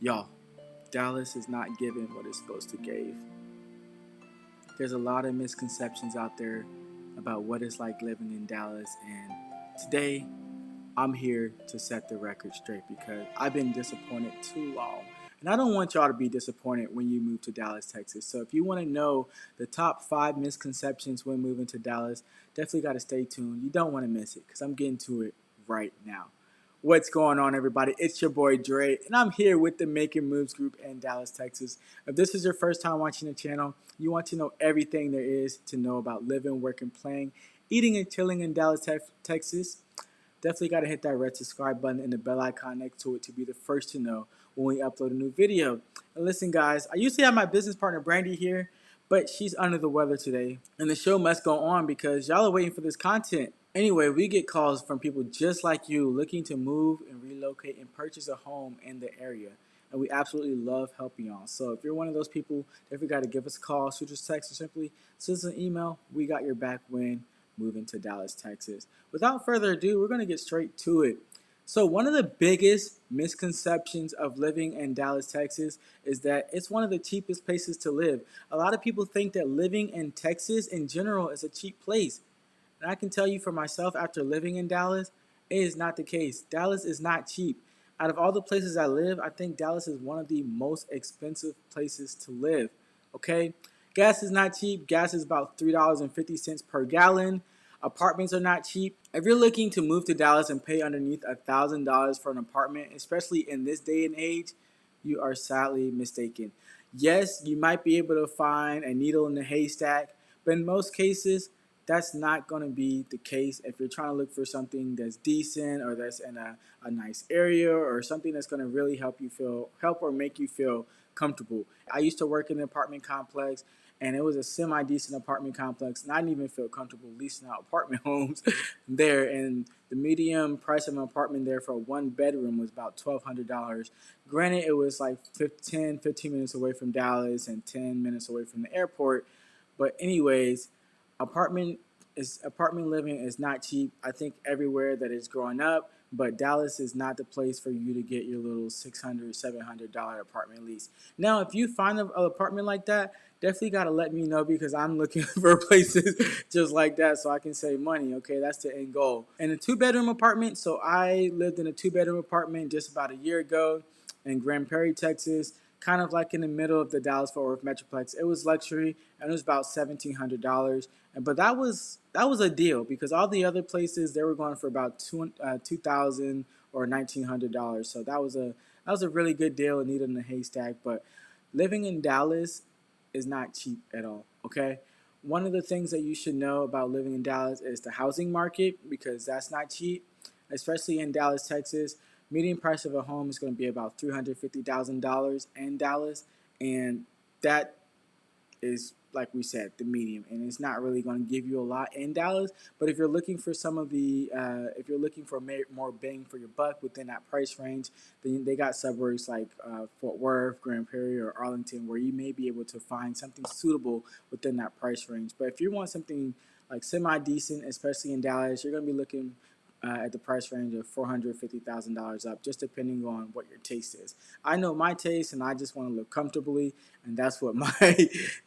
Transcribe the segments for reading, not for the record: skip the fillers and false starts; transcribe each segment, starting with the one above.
Y'all, Dallas is not giving what it's supposed to give. There's a lot of misconceptions out there about what it's like living in Dallas, and today I'm here to set the record straight because I've been disappointed too long. And I don't want y'all to be disappointed when you move to Dallas, Texas. So if you want to know the top 5 misconceptions when moving to Dallas, definitely got to stay tuned. You don't want to miss it because I'm getting to it right now. What's going on, everybody? It's your boy Dre, and I'm here with the Making Moves group in Dallas, Texas. If this is your first time watching the channel, you want to know everything there is to know about living, working, playing, eating, and chilling in Dallas, Texas. Definitely got to hit that red subscribe button and the bell icon next to it to be the first to know when we upload a new video. And listen, guys, I usually have my business partner Brandy here, but she's under the weather today. And the show must go on because y'all are waiting for this content. Anyway, we get calls from people just like you looking to move and relocate and purchase a home in the area. And we absolutely love helping y'all. So if you're one of those people, definitely got to give us a call, shoot us a text, or simply send us an email. We got your back when moving to Dallas, Texas. Without further ado, we're going to get straight to it. So one of the biggest misconceptions of living in Dallas, Texas is that it's one of the cheapest places to live. A lot of people think that living in Texas in general is a cheap place. And I can tell you for myself, after living in Dallas, it is not the case. Dallas is not cheap. Out of all the places I live, I think Dallas is one of the most expensive places to live. Okay? Gas is not cheap. Gas is about $3.50 per gallon. Apartments are not cheap. If you're looking to move to Dallas and pay underneath $1,000 for an apartment, especially in this day and age, you are sadly mistaken. Yes, you might be able to find a needle in the haystack, but in most cases, that's not going to be the case if you're trying to look for something that's decent or that's in a nice area or something that's going to really help or make you feel comfortable. I used to work in an apartment complex, and it was a semi-decent apartment complex, and I didn't even feel comfortable leasing out apartment homes there. And the medium price of an apartment there for a 1-bedroom was about $1,200. Granted, it was like 15 minutes away from Dallas and 10 minutes away from the airport. But anyways, apartment living is not cheap. I think everywhere that is growing up, but Dallas is not the place for you to get your little $600, $700 apartment lease. Now, if you find an apartment like that, definitely got to let me know because I'm looking for places just like that so I can save money. Okay, that's the end goal. And a 2-bedroom apartment. So I lived in a 2-bedroom apartment just about a year ago in Grand Prairie, Texas, kind of like in the middle of the Dallas-Fort Worth Metroplex. It was luxury, and it was about $1,700. But that was a deal because all the other places they were going for about $2,000 or $1,900. So that was a really good deal, a needle in the haystack. But living in Dallas is not cheap at all. Okay. One of the things that you should know about living in Dallas is the housing market because that's not cheap, especially in Dallas, Texas. Median price of a home is going to be about $350,000 in Dallas, and that is, like we said, the medium, and it's not really going to give you a lot in Dallas. But if you're looking for if you're looking for more bang for your buck within that price range, then they got suburbs like Fort Worth, Grand Prairie, or Arlington, where you may be able to find something suitable within that price range. But if you want something like semi-decent, especially in Dallas, you're going to be looking at the price range of $450,000 up, just depending on what your taste is. I know my taste, and I just want to live comfortably, and that's what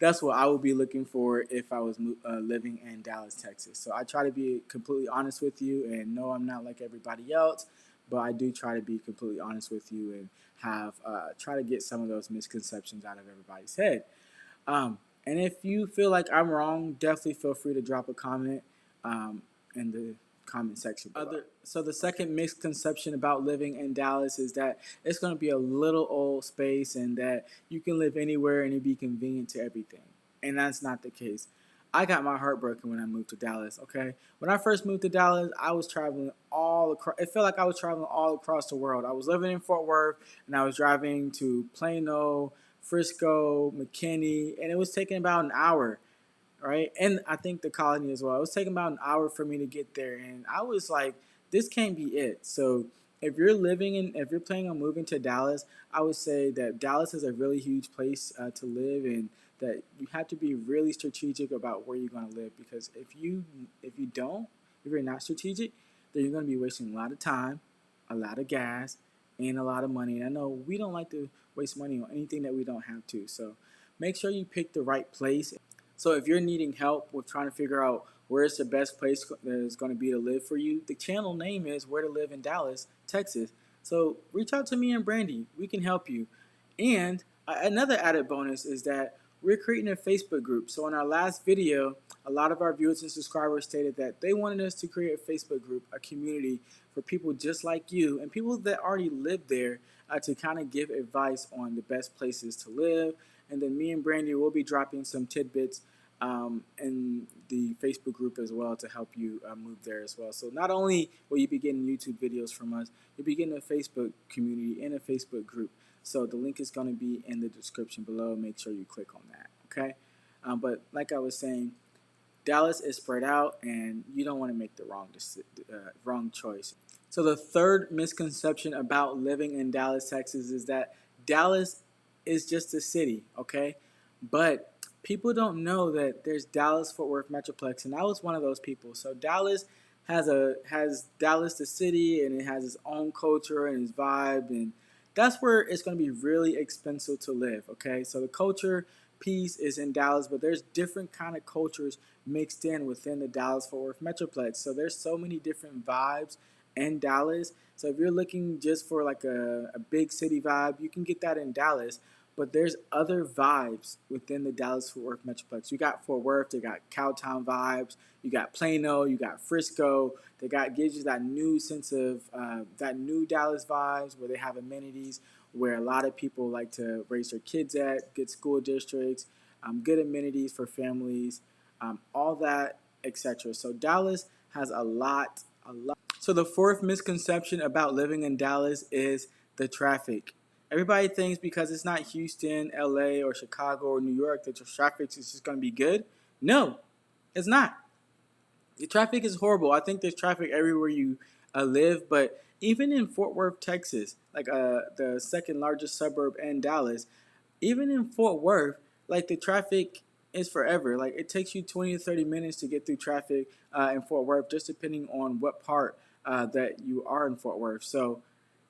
that's what I would be looking for if I was living in Dallas, Texas. So I try to be completely honest with you, and no, I'm not like everybody else, but I do try to be completely honest with you and have try to get some of those misconceptions out of everybody's head. And if you feel like I'm wrong, definitely feel free to drop a comment in the comment section below. So the second misconception about living in Dallas is that it's going to be a little old space and that you can live anywhere and it'd be convenient to everything. And that's not the case. I got my heart broken when I moved to Dallas, okay? When I first moved to Dallas, I was traveling all across. It felt like I was traveling all across the world. I was living in Fort Worth, and I was driving to Plano, Frisco, McKinney, and it was taking about an hour, right? And I think the Colony as well. It was taking about an hour for me to get there, and I was like, this can't be it. So if you're planning on moving to Dallas, I would say that Dallas is a really huge place to live, and that you have to be really strategic about where you're going to live, because if you're not strategic, then you're going to be wasting a lot of time, a lot of gas, and a lot of money. And I know we don't like to waste money on anything that we don't have to. So make sure you pick the right place. So if you're needing help with trying to figure out where's the best place that is going to be to live for you, the channel name is Where to Live in Dallas, Texas. So reach out to me and Brandy. We can help you. And another added bonus is that we're creating a Facebook group. So in our last video, a lot of our viewers and subscribers stated that they wanted us to create a Facebook group, a community for people just like you and people that already live there to kind of give advice on the best places to live. And then me and Brandy will be dropping some tidbits in the Facebook group as well to help you move there as well. So not only will you be getting YouTube videos from us, you'll be getting a Facebook community and a Facebook group. So the link is going to be in the description below. Make sure you click on that, okay? But like I was saying, Dallas is spread out, and you don't want to make the wrong choice. So the third misconception about living in Dallas, Texas is that Dallas is just a city, okay? But people don't know that there's Dallas Fort Worth Metroplex, and I was one of those people. So Dallas has Dallas the city, and it has its own culture and its vibe, and that's where it's going to be really expensive to live, okay? So the culture piece is in Dallas, but there's different kind of cultures mixed in within the Dallas Fort Worth Metroplex. So there's so many different vibes in Dallas. So if you're looking just for like a big city vibe, you can get that in Dallas. But there's other vibes within the Dallas Fort Worth Metroplex. You got Fort Worth, they got Cowtown vibes. You got Plano, you got Frisco. Gives you that new sense of that new Dallas vibes where they have amenities, where a lot of people like to raise their kids at, good school districts, good amenities for families, all that, etc. So Dallas has a lot. So the fourth misconception about living in Dallas is the traffic. Everybody thinks because it's not Houston, LA, or Chicago, or New York that your traffic is just going to be good. No, it's not. The traffic is horrible. I think there's traffic everywhere you live, but even in Fort Worth, Texas, like the second largest suburb in Dallas, even in Fort Worth, like the traffic is forever. Like it takes you 20 to 30 minutes to get through traffic in Fort Worth, just depending on what part that you are in Fort Worth. So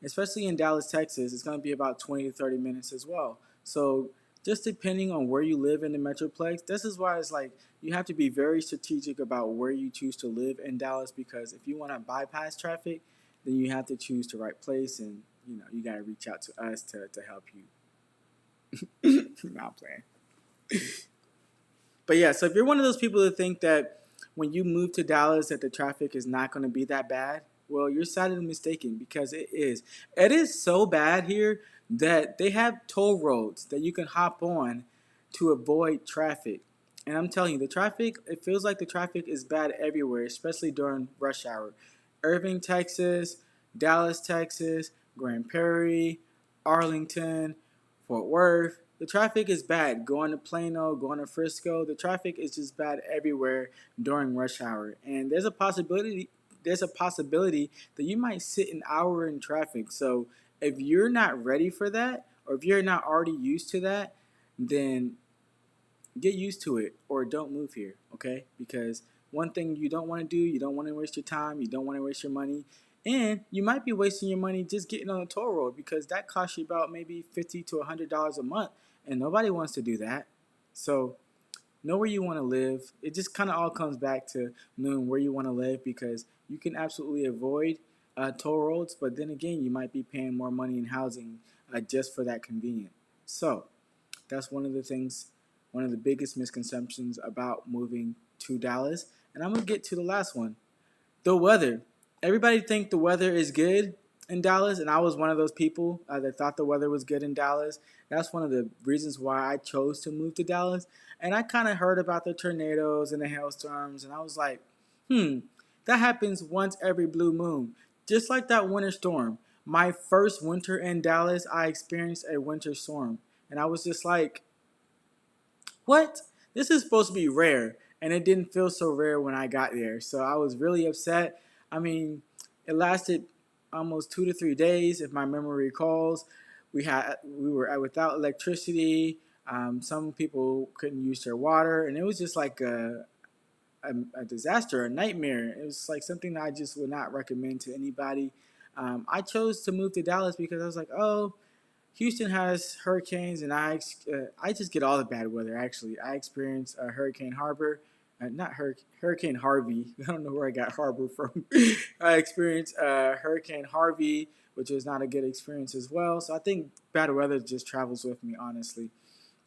especially in Dallas, Texas, it's going to be about 20 to 30 minutes as well. So just depending on where you live in the Metroplex, this is why it's like you have to be very strategic about where you choose to live in Dallas, because if you want to bypass traffic, then you have to choose the right place, and you got to reach out to us to help you. Not playing. But yeah, so if you're one of those people that think that when you move to Dallas that the traffic is not going to be that bad, well, you're sadly mistaken, because it is. It is so bad here that they have toll roads that you can hop on to avoid traffic. And I'm telling you, the traffic, it feels like the traffic is bad everywhere, especially during rush hour. Irving, Texas, Dallas, Texas, Grand Prairie, Arlington, Fort Worth. The traffic is bad. Going to Plano, going to Frisco, the traffic is just bad everywhere during rush hour. And there's a possibility that you might sit an hour in traffic. So if you're not ready for that, or if you're not already used to that, then get used to it or don't move here, okay? Because one thing you don't want to do, you don't want to waste your time, you don't want to waste your money, and you might be wasting your money just getting on the toll road, because that costs you about maybe $50 to $100 a month, and nobody wants to do that. So know where you want to live. It just kind of all comes back to knowing where you want to live, because you can absolutely avoid toll roads, but then again, you might be paying more money in housing just for that convenience. So that's one of the biggest misconceptions about moving to Dallas. And I'm going to get to the last one. The weather. Everybody think the weather is good in Dallas, and I was one of those people that thought the weather was good in Dallas. That's one of the reasons why I chose to move to Dallas. And I kind of heard about the tornadoes and the hailstorms, and I was like, that happens once every blue moon. Just like that winter storm. My first winter in Dallas, I experienced a winter storm. And I was just like, what? This is supposed to be rare. And it didn't feel so rare when I got there. So I was really upset. I mean, it lasted almost 2 to 3 days, if my memory recalls. We were without electricity. Some people couldn't use their water. And it was just like a disaster, a nightmare. It was like something that I just would not recommend to anybody. I chose to move to Dallas because I was like, oh, Houston has hurricanes, and I just get all the bad weather. Actually, I experienced Hurricane Harbor, not Hurricane Harvey. I don't know where I got Harbor from. I experienced Hurricane Harvey, which was not a good experience as well. So I think bad weather just travels with me, honestly.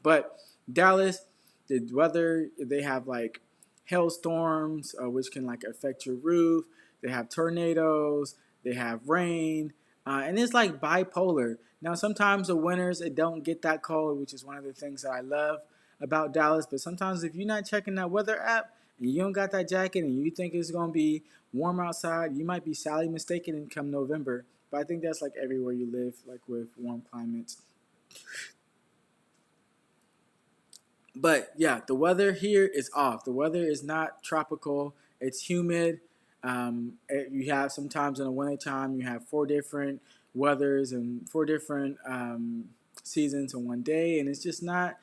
But Dallas, the weather, they have like hailstorms, which can like affect your roof. They have tornadoes. They have rain, and it's like bipolar. Now, sometimes the winters it don't get that cold, which is one of the things that I love about Dallas. But sometimes if you're not checking that weather app and you don't got that jacket and you think it's gonna be warm outside, you might be sadly mistaken in come November. But I think that's like everywhere you live, like with warm climates. But yeah, the weather here is off. The weather is not tropical. It's humid. You have sometimes in the wintertime, you have four different weathers and four different seasons in one day, and it's just not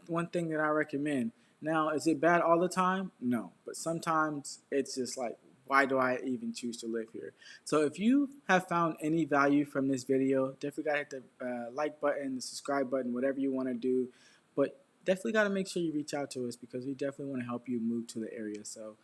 one thing that I recommend. Now, is it bad all the time? No, but sometimes it's just like, why do I even choose to live here? So if you have found any value from this video, definitely gotta hit the like button, the subscribe button, whatever you want to do. But definitely got to make sure you reach out to us because we definitely want to help you move to the area. So